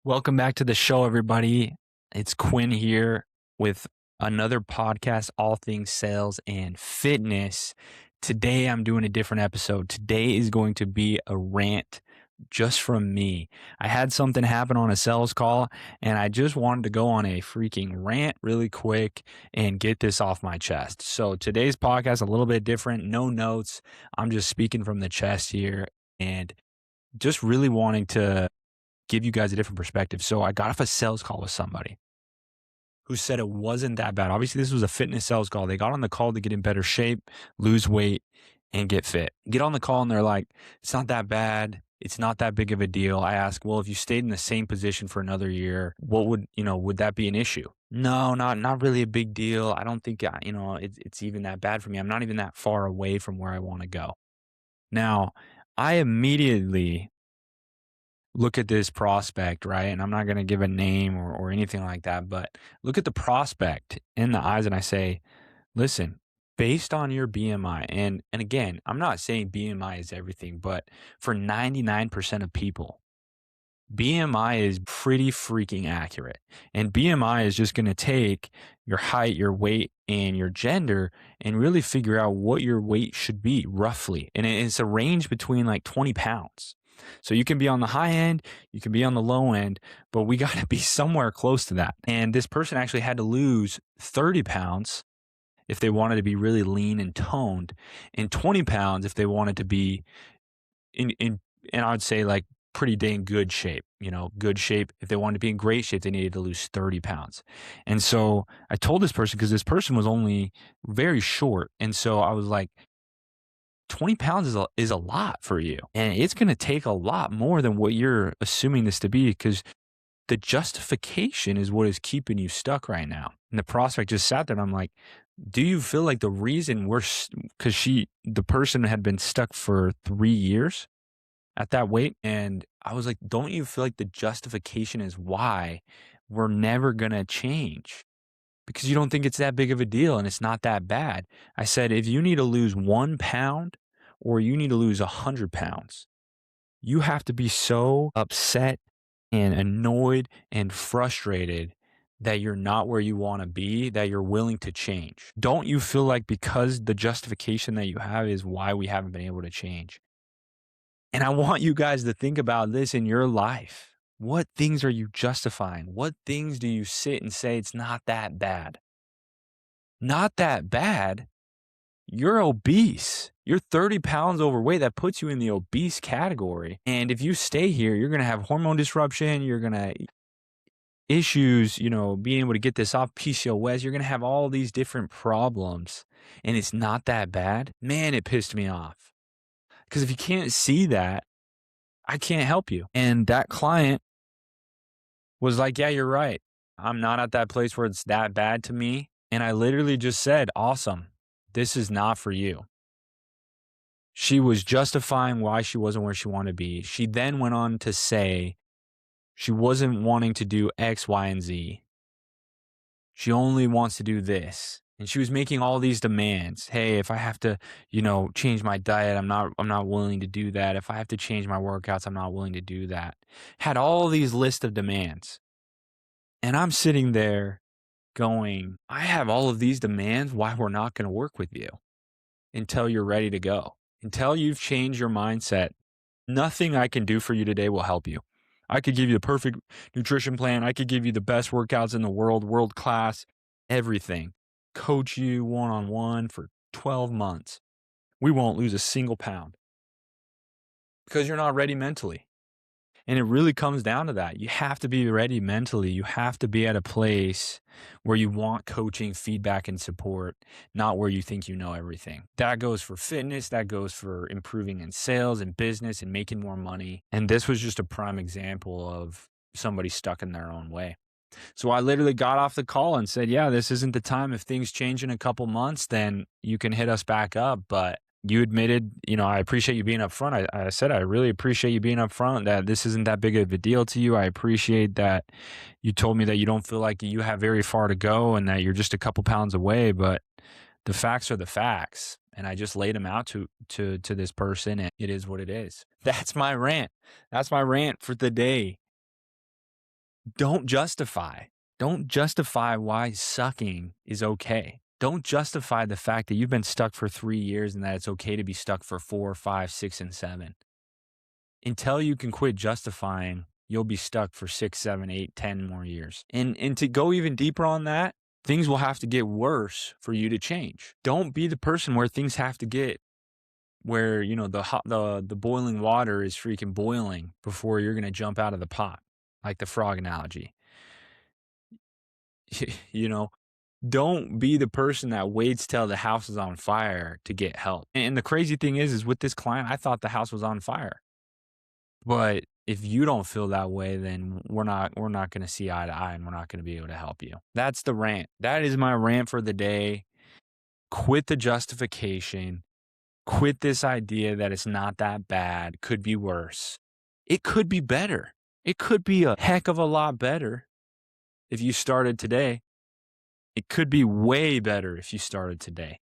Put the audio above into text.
Welcome back to the show, everybody. It's Quinn here with another podcast, all things sales and fitness. Today, I'm doing a different episode. Today is going to be a rant just from me. I had something happen on a sales call, and I just wanted to go on a freaking rant really quick and get this off my chest. So today's podcast is a little bit different, no notes. I'm just speaking from the chest here and just really wanting to give you guys a different perspective. So I got off a sales call with somebody who said it wasn't that bad. Obviously, this was a fitness sales call. They got on the call to get in better shape, lose weight, and get fit. Get on the call and they're like, it's not that bad. It's not that big of a deal. I ask, well, if you stayed in the same position for another year, what would that be an issue? No, not really a big deal. I don't think, it's even that bad for me. I'm not even that far away from where I want to go. Now, I immediately look at this prospect, right? And I'm not going to give a name or anything like that, but look at the prospect in the eyes and I say, listen, based on your BMI, and again, I'm not saying BMI is everything, but for 99% of people, BMI is pretty freaking accurate. And BMI is just going to take your height, your weight, and your gender and really figure out what your weight should be roughly. And it's a range between like 20 pounds. So you can be on the high end, you can be on the low end, but we got to be somewhere close to that. And this person actually had to lose 30 pounds if they wanted to be really lean and toned, and 20 pounds if they wanted to be in and I would say like pretty dang good shape, good shape. If they wanted to be in great shape, they needed to lose 30 pounds. And so I told this person, because this person was only very short. And so I was like, 20 pounds is a lot for you. And it's going to take a lot more than what you're assuming this to be, because the justification is what is keeping you stuck right now. And the prospect just sat there and I'm like, do you feel like the reason because the person had been stuck for 3 years at that weight? And I was like, don't you feel like the justification is why we're never going to change? Because you don't think it's that big of a deal and it's not that bad. I said, if you need to lose 1 pound or you need to lose 100 pounds, you have to be so upset and annoyed and frustrated that you're not where you want to be, that you're willing to change. Don't you feel like because the justification that you have is why we haven't been able to change? And I want you guys to think about this in your life. What things are you justifying? What things do you sit and say it's not that bad? Not that bad? You're obese. You're 30 pounds overweight. That puts you in the obese category. And if you stay here, you're going to have hormone disruption. You're going to issues, being able to get this off, PCOS. You're going to have all these different problems. And it's not that bad. Man, it pissed me off. Because if you can't see that, I can't help you. And that client was like, yeah, you're right. I'm not at that place where it's that bad to me. And I literally just said, awesome. This is not for you. She was justifying why she wasn't where she wanted to be. She then went on to say she wasn't wanting to do X, Y, and Z. She only wants to do this. And she was making all these demands. Hey, if I have to, change my diet, I'm not willing to do that. If I have to change my workouts, I'm not willing to do that. Had all these list of demands. And I'm sitting there going, I have all of these demands. Why we're not going to work with you until you're ready to go. Until you've changed your mindset, nothing I can do for you today will help you. I could give you the perfect nutrition plan. I could give you the best workouts in the world class, everything. Coach you one-on-one for 12 months. We won't lose a single pound because you're not ready mentally. And it really comes down to that. You have to be ready mentally. You have to be at a place where you want coaching, feedback, and support, not where you think you know everything. That goes for fitness. That goes for improving in sales and business and making more money. And this was just a prime example of somebody stuck in their own way. So I literally got off the call and said, yeah, this isn't the time. If things change in a couple months, then you can hit us back up. But you admitted, I appreciate you being upfront. I said, I really appreciate you being upfront that this isn't that big of a deal to you. I appreciate that you told me that you don't feel like you have very far to go and that you're just a couple pounds away, but the facts are the facts. And I just laid them out to this person, and it is what it is. That's my rant. That's my rant for the day. Don't justify. Don't justify why sucking is okay. Don't justify the fact that you've been stuck for 3 years and that it's okay to be stuck for 4, 5, 6, and 7. Until you can quit justifying, you'll be stuck for 6, 7, 8, 10 more years. And to go even deeper on that, things will have to get worse for you to change. Don't be the person where things have to get where, the boiling water is freaking boiling before you're going to jump out of the pot, like the frog analogy. you know, don't be the person that waits till the house is on fire to get help. And the crazy thing is with this client, I thought the house was on fire. But if you don't feel that way, then we're not going to see eye to eye, and we're not going to be able to help you. That's the rant. That is my rant for the day. Quit the justification. Quit this idea that it's not that bad, could be worse. It could be better. It could be a heck of a lot better if you started today. It could be way better if you started today.